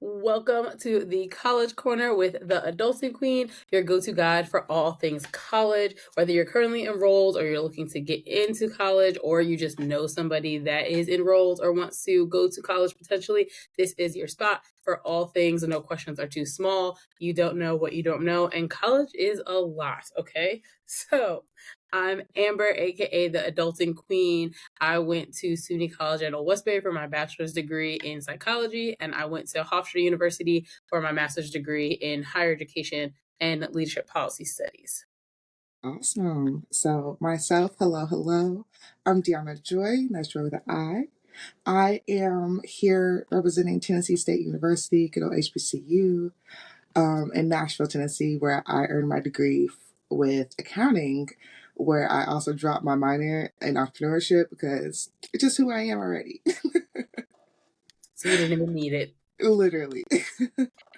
Welcome to the College Corner with the Adulting Queen, your go-to guide for all things college. Whether you're currently enrolled or you're looking to get into college, or you just know somebody that is enrolled or wants to go to college potentially, this is your spot for all things. No questions are too small. You don't know what you don't know, and college is a lot, okay? So I'm Amber, aka the Adulting Queen. I went to SUNY College at Old Westbury for my bachelor's degree in psychology, and I went to Hofstra University for my master's degree in higher education and leadership policy studies. Awesome. So myself, hello. I'm Deahna Joy, that's Joy with an I. I am here representing Tennessee State University, good old HBCU, in Nashville, Tennessee, where I earned my degree with accounting, where I also dropped my minor in entrepreneurship because it's just who I am already. So you didn't even need it. Literally.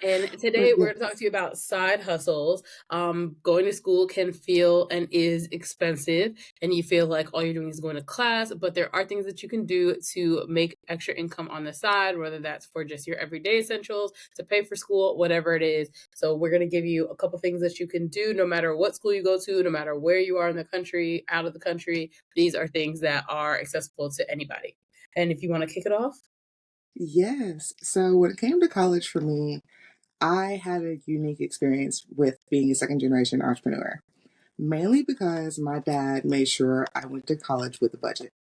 And But today we're going to talk yes. to you about side hustles. Going to school can feel and is expensive, and you feel like all you're doing is going to class, but there are things that you can do to make extra income on the side, whether that's for just your everyday essentials, to pay for school, whatever it is. So we're going to give you a couple things that you can do no matter what school you go to, no matter where you are in the country, out of the country. These are things that are accessible to anybody. And if you want to kick it off. Yes. So when it came to college for me, I had a unique experience with being a second generation entrepreneur, mainly because my dad made sure I went to college with a budget.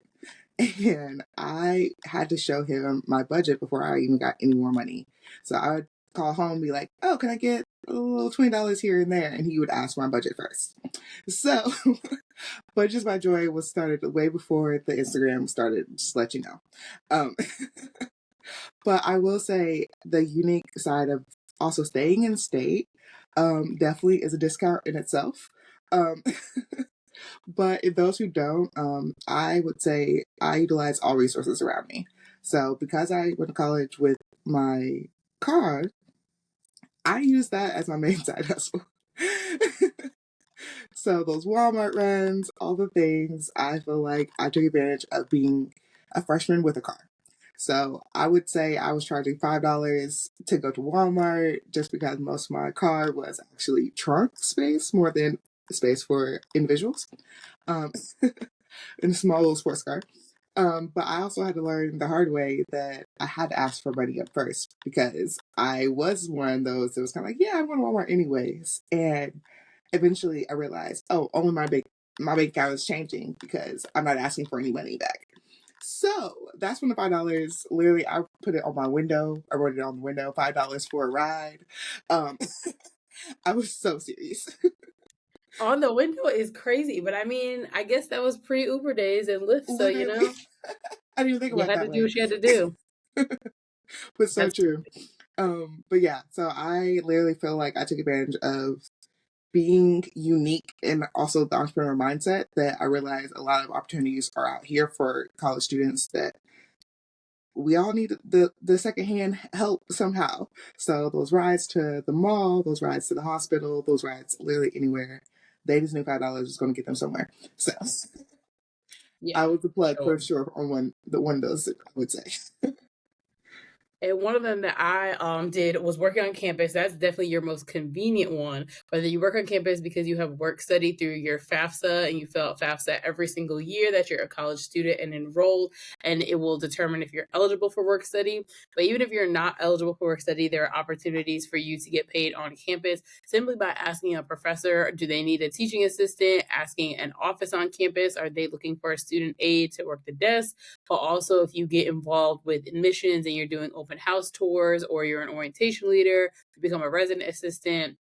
And I had to show him my budget before I even got any more money. So I would call home and be like, oh, can I get a little $20 here and there? And he would ask for my budget first. So Budgets by Joy was started way before the Instagram started, just let you know. Um, but I will say the unique side of also staying in state definitely is a discount in itself. Um, but if those who don't, I would say I utilize all resources around me. So because I went to college with my car, I use that as my main side hustle. So those Walmart runs, all the things, I feel like I took advantage of being a freshman with a car. So I would say I was charging $5 to go to Walmart just because most of my car was actually trunk space more than space for individuals. Um, in a small little sports car. But I also had to learn the hard way that I had to ask for money up first because I was one of those that was kind of like, yeah, I'm going to Walmart anyways. And eventually I realized, oh, only my bank account is changing because I'm not asking for any money back. So that's when the $5 literally I put it on my window. I wrote it on the window, $5 for a ride. Um, I was so serious. On the window is crazy, but I mean, I guess that was pre-Uber days and Lyft, so Literally. I didn't even think you about it had that to do way. what you had to do. But so That's true. But yeah, so I literally feel like I took advantage of being unique and also the entrepreneur mindset that I realized a lot of opportunities are out here for college students that we all need the secondhand help somehow. So those rides to the mall, those rides to the hospital, those rides literally anywhere, they just knew $5 was going to get them somewhere. So yeah, I was the for plug sure. for sure on the windows, I would say. And one of them that I did was working on campus. That's definitely your most convenient one. Whether you work on campus because you have work study through your FAFSA and you fill out FAFSA every single year that you're a college student and enrolled, and it will determine if you're eligible for work study. But even if you're not eligible for work study, there are opportunities for you to get paid on campus simply by asking a professor, do they need a teaching assistant? Asking an office on campus, are they looking for a student aide to work the desk? But also, if you get involved with admissions and you're doing open house tours or you're an orientation leader, you become a resident assistant,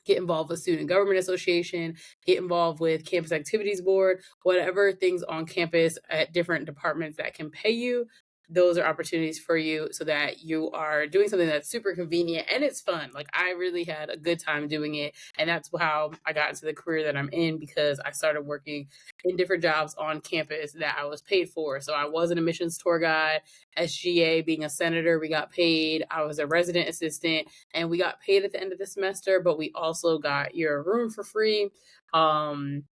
get involved with student government association, get involved with campus activities board, whatever things on campus at different departments that can pay you. Those are opportunities for you so that you are doing something that's super convenient and it's fun. Like I really had a good time doing it. And that's how I got into the career that I'm in because I started working in different jobs on campus that I was paid for. So I was an admissions tour guide, SGA, being a senator, we got paid. I was a resident assistant and we got paid at the end of the semester, but we also got your room for free. Um,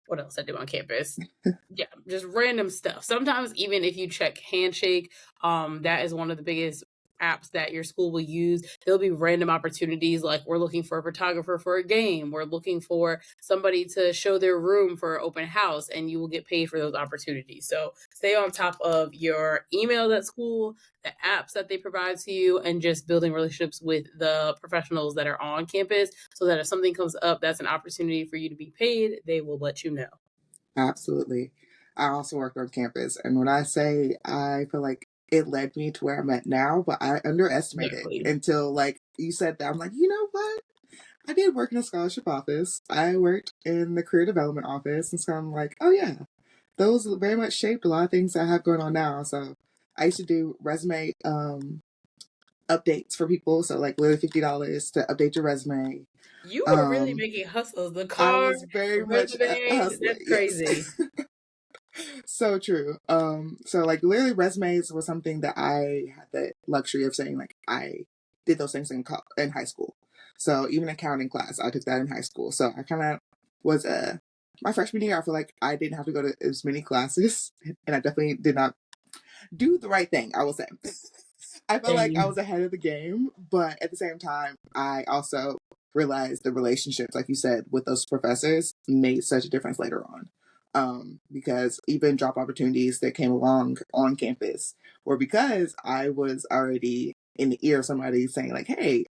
what else I do on campus? Yeah, just random stuff. Sometimes even if you check Handshake, that is one of the biggest apps that your school will use. There'll be random opportunities like we're looking for a photographer for a game, we're looking for somebody to show their room for an open house, and you will get paid for those opportunities. So stay on top of your emails at school, the apps that they provide to you, and just building relationships with the professionals that are on campus so that if something comes up that's an opportunity for you to be paid, they will let you know. Absolutely. I also worked on campus, and when I say I feel like it led me to where I'm at now, but I underestimated Exactly. until like you said that. I'm like, you know what? I did work in a scholarship office. I worked in the career development office, and so I'm like, oh yeah, those very much shaped a lot of things I have going on now. So I used to do resume updates for people, so like literally $50 to update your resume. You were really Um, making hustles. The I car, was very the much resume, hustling. that's Yes. crazy. So true. So like literally resumes was something that I had the luxury of saying like I did those things in high school. So even accounting class, I took that in high school. So I kind of was my freshman year. I feel like I didn't have to go to as many classes, and I definitely did not do the right thing, I will say. I felt like I was Same. ahead of the game, but at the same time, I also realized the relationships, like you said, with those professors made such a difference later on. Because even job opportunities that came along on campus were because I was already in the ear of somebody saying like, "Hey,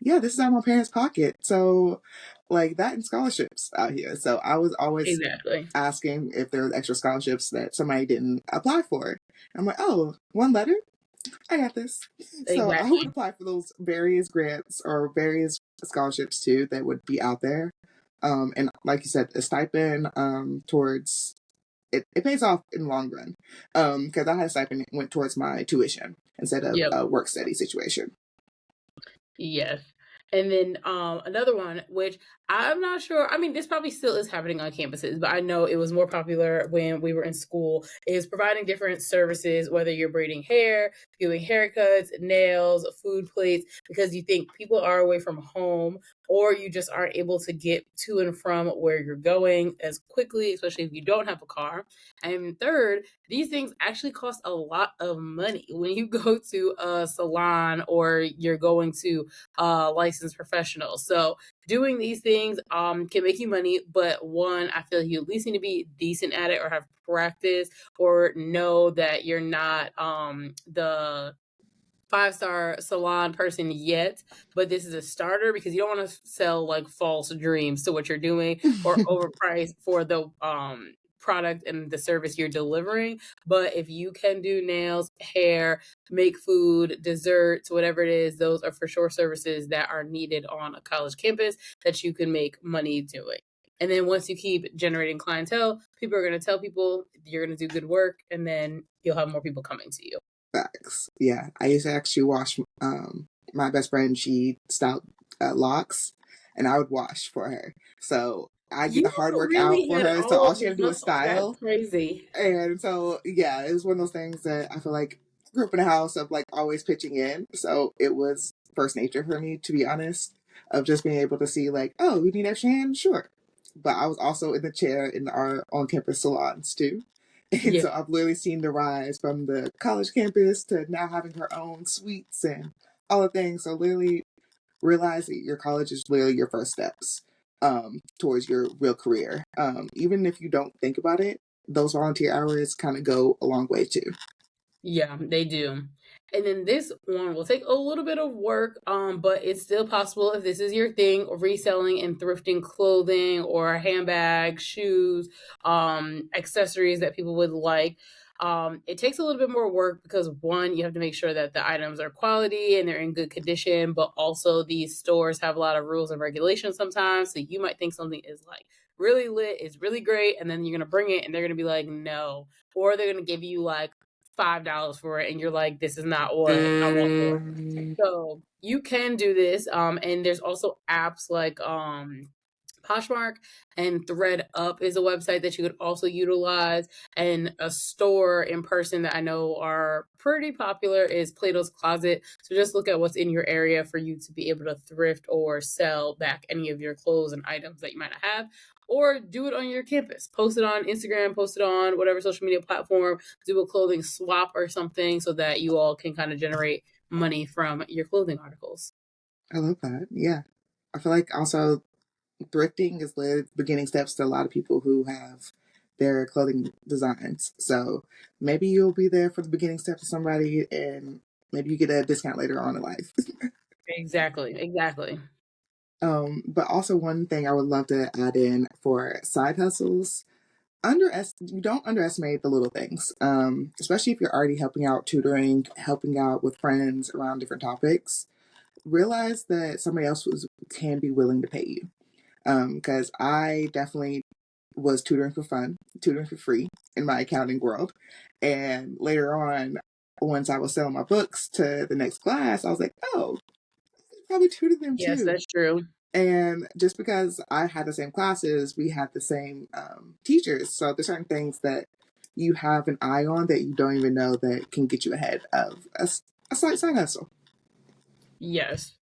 yeah, this is out of my parents' pocket." So, like that and scholarships out here. So I was always Exactly. asking if there was extra scholarships that somebody didn't apply for. I'm like, oh, one letter? I got this. So I would Exactly. apply for those various grants or various scholarships too that would be out there. And like you said, a stipend towards it pays off in the long run. Because I had a stipend that went towards my tuition instead of Yep. a work study situation. Yes. And then another one, which I'm not sure. I mean, this probably still is happening on campuses, but I know it was more popular when we were in school, is providing different services, whether you're braiding hair, doing haircuts, nails, food plates, because you think people are away from home or you just aren't able to get to and from where you're going as quickly, especially if you don't have a car. And third, these things actually cost a lot of money. When you go to a salon or you're going to licensed professional. So doing these things can make you money, but one, I feel like you at least need to be decent at it or have practice or know that you're not the five-star salon person yet, but this is a starter because you don't want to sell like false dreams to what you're doing or overprice for the product and the service you're delivering. But if you can do nails, hair, make food, desserts, whatever it is, those are for sure services that are needed on a college campus that you can make money doing. And then once you keep generating clientele, people are going to tell people you're going to do good work, and then you'll have more people coming to you. Facts. Yeah, I used to actually wash. My best friend, she styled locks, and I would wash for her. So I get You the hard work out really for had her. So all all of she had the to do is hustle. That's style. crazy. And so yeah, it was one of those things that I feel like I grew up in a house of like always pitching in. So it was first nature for me, to be honest, of just being able to see like, oh, we need extra hand, sure. But I was also in the chair in our on campus salons too. And Yeah. so I've literally seen the rise from the college campus to now having her own suites and all the things. So literally realize that your college is literally your first steps towards your real career. Even if you don't think about it, those volunteer hours kind of go a long way too. Yeah, they do. And then this one will take a little bit of work, but it's still possible if this is your thing, reselling and thrifting clothing or handbags, shoes, accessories that people would like. It takes a little bit more work because one, you have to make sure that the items are quality and they're in good condition, but also these stores have a lot of rules and regulations sometimes. So you might think something is like really lit, it's really great, and then you're gonna bring it and they're gonna be like, no. Or they're gonna give you like $5 for it and you're like, this is not what I want for it. So you can do this. And there's also apps like Poshmark and ThreadUp is a website that you could also utilize. And a store in person that I know are pretty popular is Plato's Closet. So just look at what's in your area for you to be able to thrift or sell back any of your clothes and items that you might not have. or do it on your campus. Post it on Instagram, post it on whatever social media platform, do a clothing swap or something so that you all can kind of generate money from your clothing articles. I love that. Yeah. I feel like also thrifting is the beginning steps to a lot of people who have their clothing designs. So maybe you'll be there for the beginning steps of somebody and maybe you get a discount later on in life. Exactly, exactly. But also one thing I would love to add in for side hustles, you don't underestimate the little things, especially if you're already helping out tutoring, helping out with friends around different topics. Realize that somebody else can be willing to pay you. Because I definitely was tutoring for fun, tutoring for free in my accounting world. And later on, once I was selling my books to the next class, I was like, oh, I could probably tutor them Yes, too. that's true. And just because I had the same classes, we had the same teachers. So there's certain things that you have an eye on that you don't even know that can get you ahead of a slight side hustle. Yes.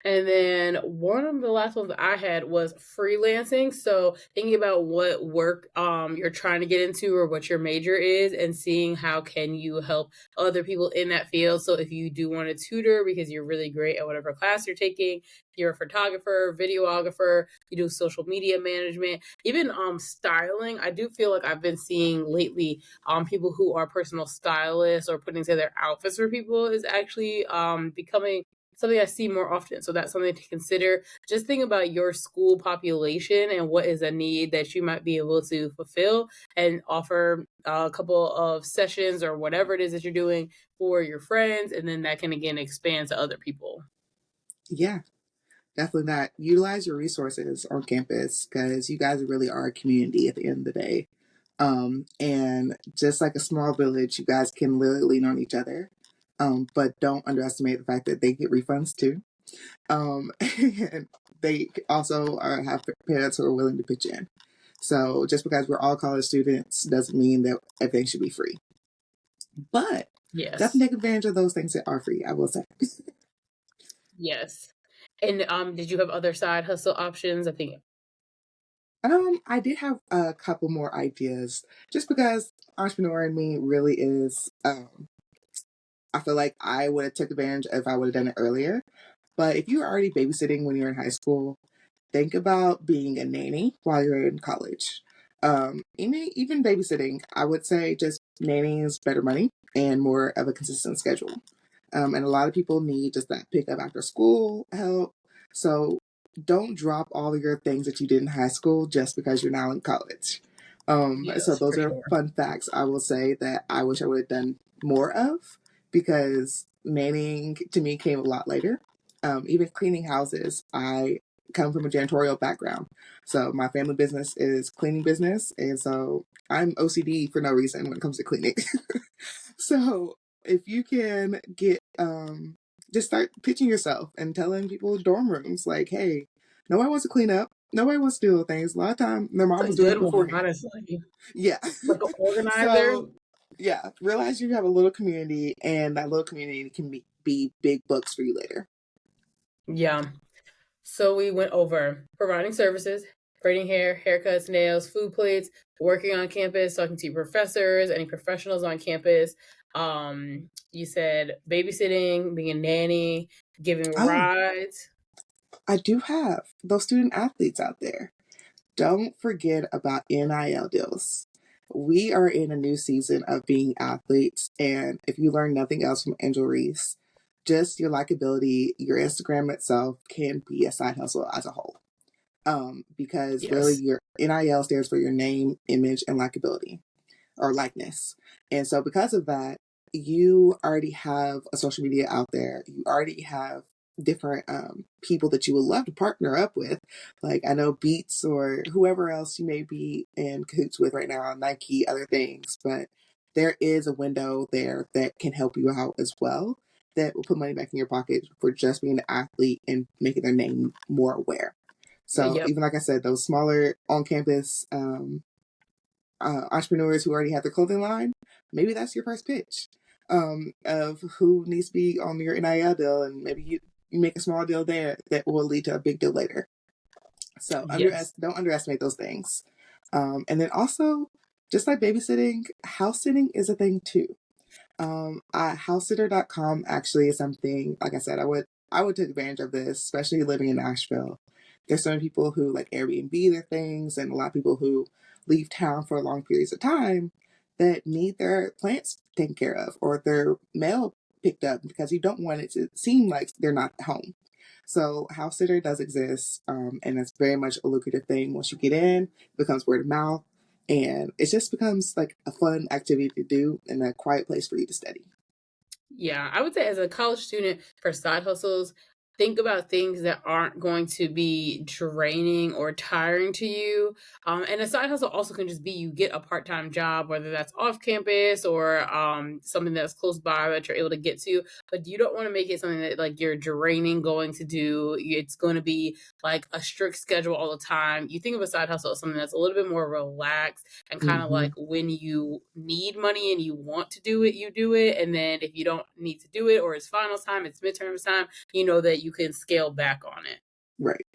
And then one of the last ones I had was freelancing. So thinking about what work you're trying to get into or what your major is and seeing how can you help other people in that field. So if you do want to tutor because you're really great at whatever class you're taking, you're a photographer, videographer, you do social media management, even styling. I do feel like I've been seeing lately people who are personal stylists or putting together outfits for people is actually becoming something I see more often. So that's something to consider. Just think about your school population and what is a need that you might be able to fulfill and offer a couple of sessions or whatever it is that you're doing for your friends. And then that can again expand to other people. Yeah, definitely that. Utilize your resources on campus because you guys really are a community at the end of the day. And just like a small village, you guys can really lean on each other. But don't underestimate the fact that they get refunds too. And they also have parents who are willing to pitch in. So just because we're all college students doesn't mean that everything should be free. But Yes. definitely take advantage of those things that are free, I will say. Yes. And did you have other side hustle options? I think I did have a couple more ideas just because entrepreneur in me really is I feel like I would have took advantage if I would have done it earlier. But if you were already babysitting when you're in high school, think about being a nanny while you're in college. Even babysitting, I would say just nannying is better money and more of a consistent schedule. And a lot of people need just that pick up after school help. So don't drop all of your things that you did in high school just because you're now in college. So yes, those for are sure. fun facts I will say that I wish I would have done more of because nannying to me came a lot later. Even cleaning houses, I come from a janitorial background. So my family business is cleaning business. And so I'm OCD for no reason when it comes to cleaning. So if you can get just start pitching yourself and telling people dorm rooms like, hey, nobody wants to clean up. Nobody wants to do things. A lot of time their mom That's was a doing it good one, beforehand. honestly. Yeah. Like an organizer. So yeah, realize you have a little community and that little community can be big books for you later. Yeah. So we went over providing services, braiding hair, haircuts, nails, food plates, working on campus, talking to professors, any professionals on campus. You said babysitting, being a nanny, giving Oh, rides. I do have those student athletes out there. Don't forget about NIL deals. We are in a new season of being athletes, and if you learn nothing else from Angel Reese, just your likability, your Instagram itself can be a side hustle as a whole. Because really, Yes. your NIL stands for your name, image, and likability or likeness. And so, because of that, you already have a social media out there. You already have different people that you would love to partner up with. Like I know Beats or whoever else you may be in cahoots with right now, Nike, other things. But there is a window there that can help you out as well. That will put money back in your pocket for just being an athlete and making their name more aware. So Yep. even like I said, those smaller on campus entrepreneurs who already have their clothing line, maybe that's your first pitch of who needs to be on your NIL deal, and maybe you make a small deal there that will lead to a big deal later. So Yes. don't underestimate those things. And then also, just like babysitting, house sitting is a thing too. Housesitter.com actually is something, like I said, I would take advantage of this, especially living in Nashville. There's so many people who like Airbnb their things, and a lot of people who leave town for long periods of time that need their plants taken care of or their mail picked up because you don't want it to seem like they're not home. So house sitter does exist, and it's very much a lucrative thing. Once you get in, it becomes word of mouth, and it just becomes like a fun activity to do and a quiet place for you to study. Yeah, I would say as a college student for side hustles, think about things that aren't going to be draining or tiring to you. And a side hustle also can just be you get a part-time job, whether that's off campus or something that's close by that you're able to get to. But you don't want to make it something that like you're draining going to do. It's going to be like a strict schedule all the time. You think of a side hustle as something that's a little bit more relaxed and kind of Mm-hmm. like when you need money and you want to do it, you do it. And then if you don't need to do it or it's finals time, it's midterms time, you know that you can scale back on it. Right.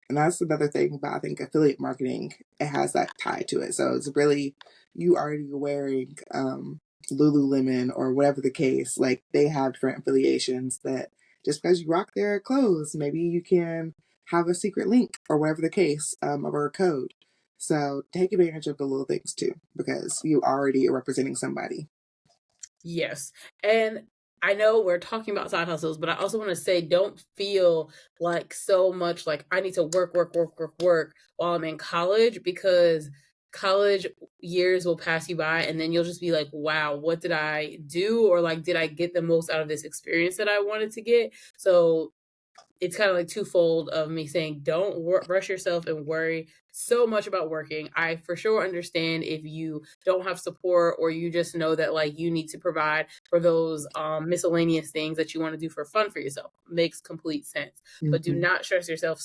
And that's another thing about, I think, affiliate marketing. It has that tie to it. So it's really, you already wearing Lululemon or whatever the case, like they have different affiliations that just because you rock their clothes, maybe you can have a secret link or whatever the case, or a code. So take advantage of the little things too, because you already are representing somebody. Yes. And I know we're talking about side hustles, but I also want to say don't feel like so much like I need to work while I'm in college because college years will pass you by and then you'll just be like, wow, what did I do? Or like, did I get the most out of this experience that I wanted to get? So it's kind of like twofold of me saying don't rush yourself and worry so much about working. I for sure understand if you don't have support or you just know that like you need to provide for those miscellaneous things that you want to do for fun for yourself. Makes complete sense. But do Mm-hmm. not stress yourself out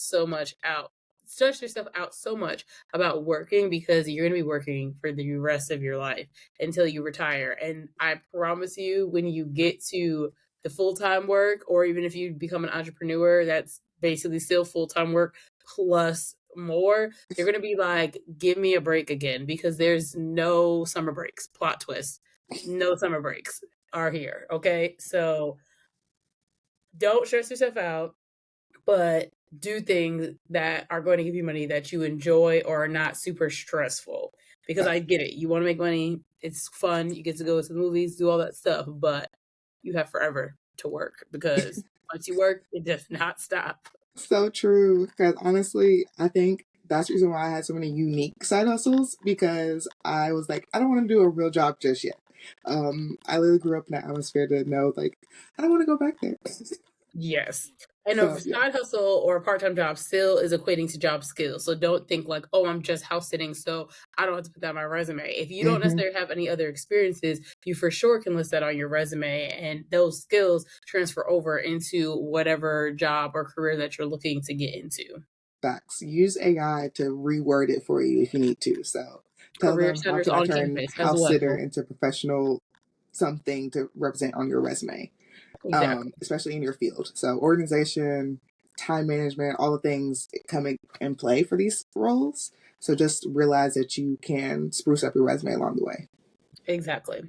so much about working because you're going to be working for the rest of your life until you retire. And I promise you, when you get to the full-time work or even if you become an entrepreneur that's basically still full-time work plus more, you're going to be like give me a break again because there's no summer breaks. Plot twist, no summer breaks are here. Okay, so don't stress yourself out, but do things that are going to give you money that you enjoy or are not super stressful, because I get it, you want to make money, it's fun, you get to go to the movies, do all that stuff, but you have forever to work because once you work, it does not stop. So true. Because honestly, I think that's the reason why I had so many unique side hustles because I was like, I don't want to do a real job just yet. I literally grew up in that atmosphere to know, like, I don't want to go back there. Yes. And a So, yeah. side hustle or a part-time job still is equating to job skills. So don't think like, oh, I'm just house sitting, so I don't have to put that on my resume. If you don't Hmm. necessarily have any other experiences, you for sure can list that on your resume. And those skills transfer over into whatever job or career that you're looking to get into. Facts. Use AI to reword it for you if you need to. So, tell Career them, how centers can I on turn campus as house sitter well. into professional something to represent on your resume? Exactly. Especially in your field. So organization, time management, all the things come in play for these roles. So just realize that you can spruce up your resume along the way. Exactly.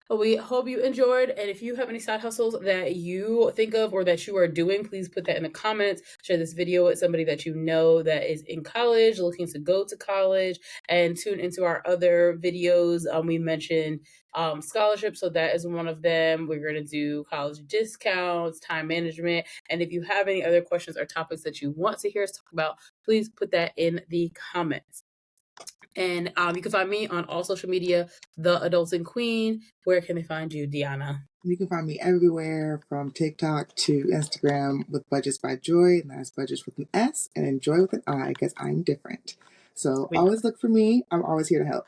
Well, we hope you enjoyed. And if you have any side hustles that you think of or that you are doing, please put that in the comments. Share this video with somebody that you know that is in college, looking to go to college, and tune into our other videos. We mentioned scholarships, so that is one of them. We're going to do college discounts, time management. And if you have any other questions or topics that you want to hear us talk about, please put that in the comments. And you can find me on all social media, The Adulting Queen. Where can they find you, Deanna? You can find me everywhere from TikTok to Instagram with Budgets by Joy, and that's Budgets with an S and Enjoy with an I because I'm different. So We always look for me. I'm always here to help.